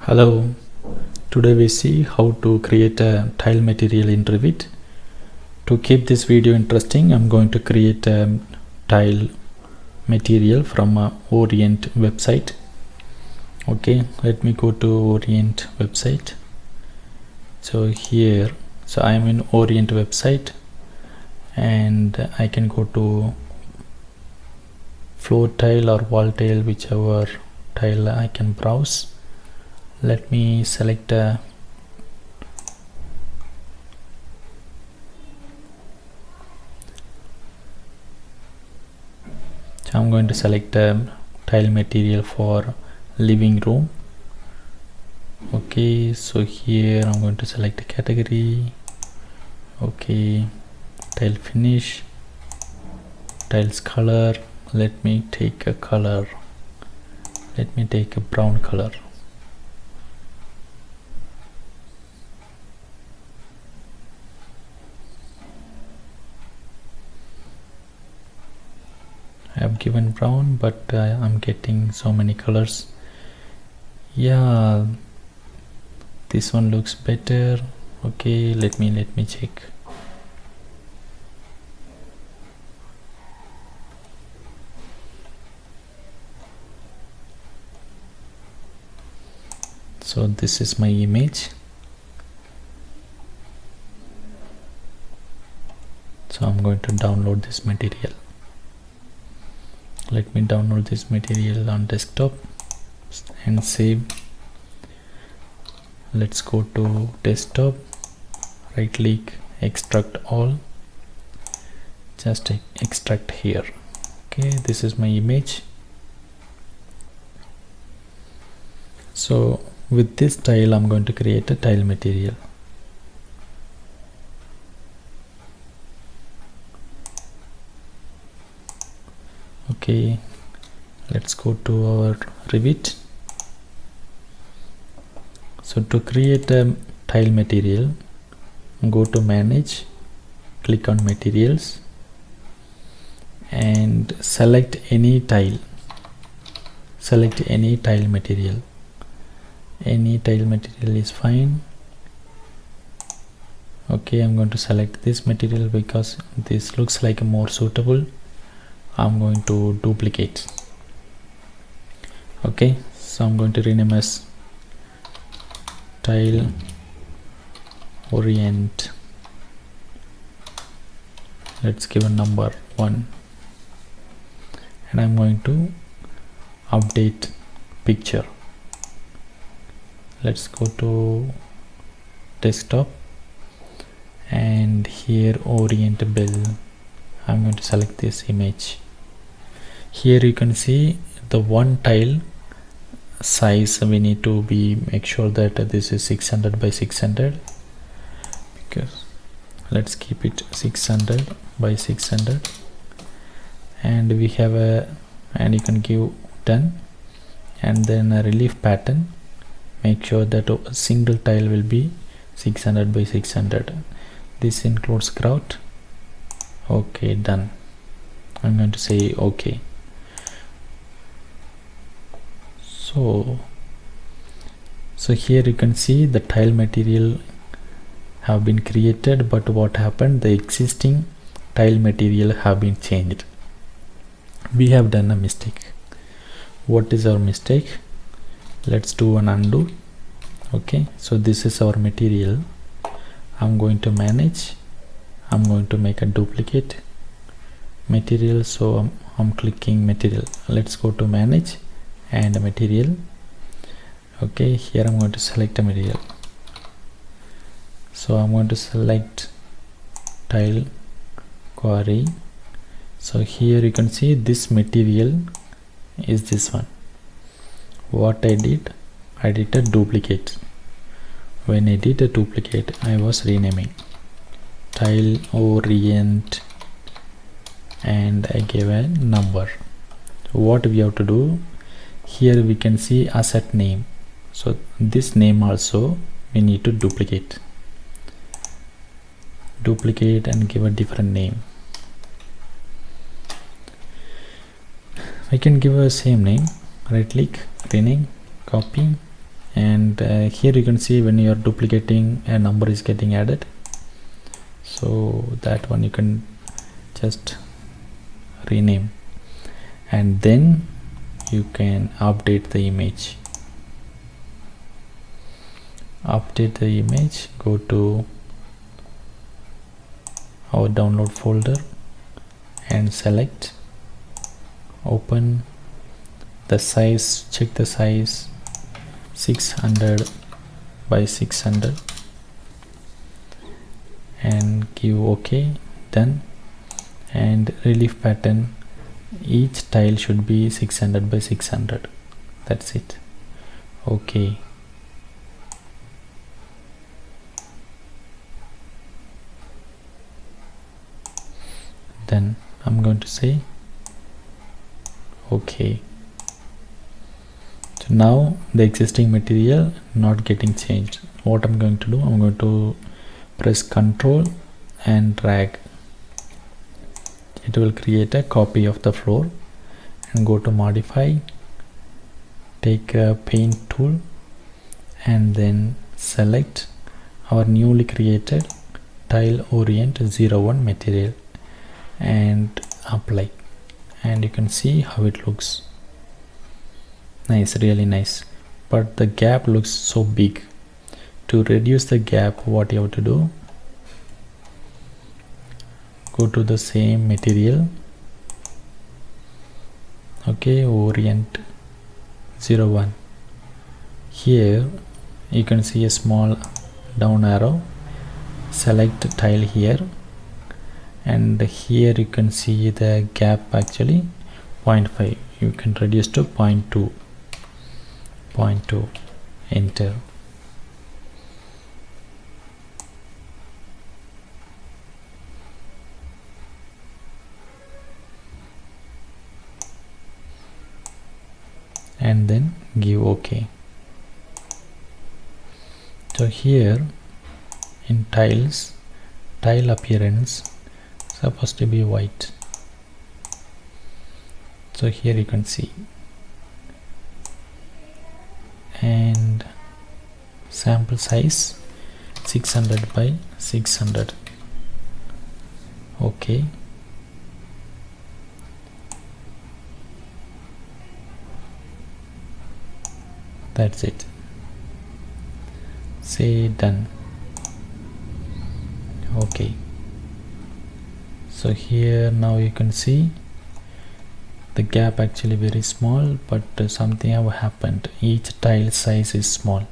Hello, today we see how to create a tile material in Revit. To keep this video interesting, I'm going to create a tile material from a Orient website. Okay, let me go to Orient website. So I'm in Orient website and I can go to floor tile or wall tile, whichever tile I can browse. Let me select a I'm going to select a tile material for living room. Okay, so here I'm going to select a category. Okay, tile finish, tiles color. Let me take a color. Let me take a brown color. I have given brown, but I'm getting so many colors. Yeah, this one looks better. Okay, let me check. So this is my image. So I'm going to download this material. Let me download this material on desktop and save. Let's go to desktop, right click, extract all, just extract here. Okay, this is my image. So with this tile I'm going to create a tile material. Okay, let's go to our Revit. So to create a tile material, go to manage, click on materials and select any tile. Select any tile material. Any tile material is fine. Okay, I'm going to select this material because this looks like more suitable. I'm going to duplicate. Okay, so I'm going to rename as tile Orient. Let's give a number 1 and I'm going to update picture. Let's go to desktop and here Orient bill. I'm going to select this image. Here you can see the one tile size. We need to make sure that this is 600 by 600, because let's keep it 600 by 600 and we have and you can give done and then a relief pattern. Make sure that a single tile will be 600 by 600. This includes grout. Okay, done. I'm going to say okay. So here you can see the tile material have been created, but what happened, the existing tile material have been changed. We have done a mistake. What is our mistake? Let's do an undo. Okay, so this is our material. I'm going to manage. I'm going to make a duplicate material. So I'm clicking material. Let's go to manage and material. Okay, here I'm going to select a material. So I'm going to select tile quarry. So here you can see this material is this one. What I did a duplicate. When I did a duplicate, I was renaming tile Orient and I gave a number. What we have to do, here we can see asset name. So this name also we need to duplicate and give a different name. I can give a same name. Right click, rename, copy and here you can see when you are duplicating, a number is getting added, so that one you can just rename, and then you can update the image. Go to our download folder and select, open the size, check the size 600 by 600 and give OK, done. And relief pattern, each tile should be 600 by 600. That's it. Okay. Then I'm going to say okay. So now the existing material not getting changed. What I'm going to do, I'm going to press Ctrl and drag. It will create a copy of the floor, and go to modify, take a paint tool and then select our newly created tile orient 01 material and apply, and you can see how it looks nice, really nice, but the gap looks so big. To reduce the gap, what you have to do, go to the same material, okay, orient 01. Here you can see a small down arrow, select tile here, and here you can see the gap actually 0.5, you can reduce to 0.2, enter. And then give OK. So here in tiles, tile appearance supposed to be white. So here you can see, and sample size 600 by 600. Okay. That's it. Say done. Okay. So here now you can see the gap actually very small, but something have happened. Each tile size is small.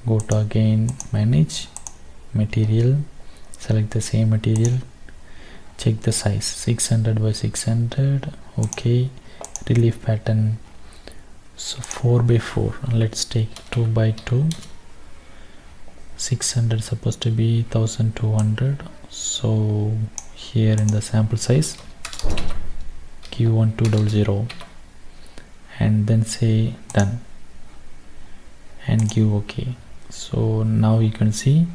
Go to again manage, material, select the same material, check the size 600 by 600. Okay. Relief pattern, so 4 by 4, let's take 2 by 2. 600 supposed to be 1200, so here in the sample size give 1200 and then say done and give OK. So now you can see,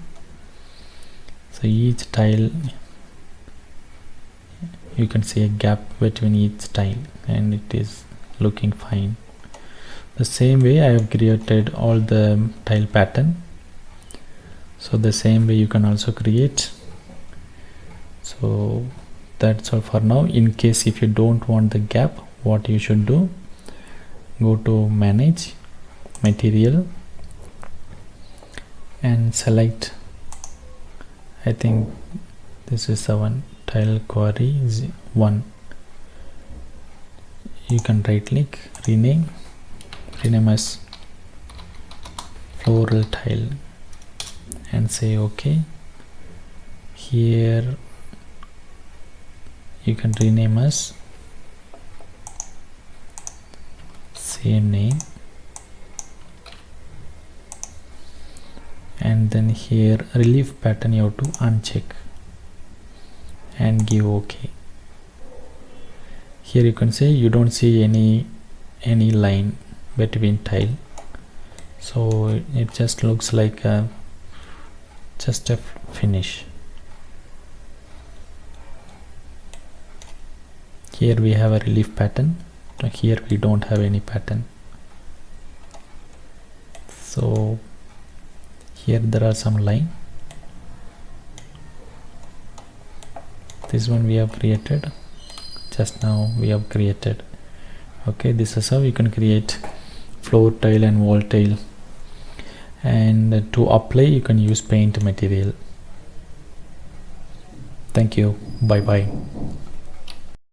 so each tile you can see a gap between each tile and it is looking fine. The same way I have created all the tile pattern, so the same way you can also create. So that's all for now. In case if you don't want the gap, what you should do, go to manage, material, and select, I think this is the one, tile query 1. You can right click, rename as floral tile and say OK. Here you can rename as same name, and then here relief pattern you have to uncheck and give OK. Here you can say you don't see any line between tile, so it just looks like just a finish. Here we have a relief pattern, here we don't have any pattern. So here there are some line. This one we have created just now, we have created. Okay, this is how you can create floor tile and wall tile. And to apply you can use paint material. Thank you. Bye bye.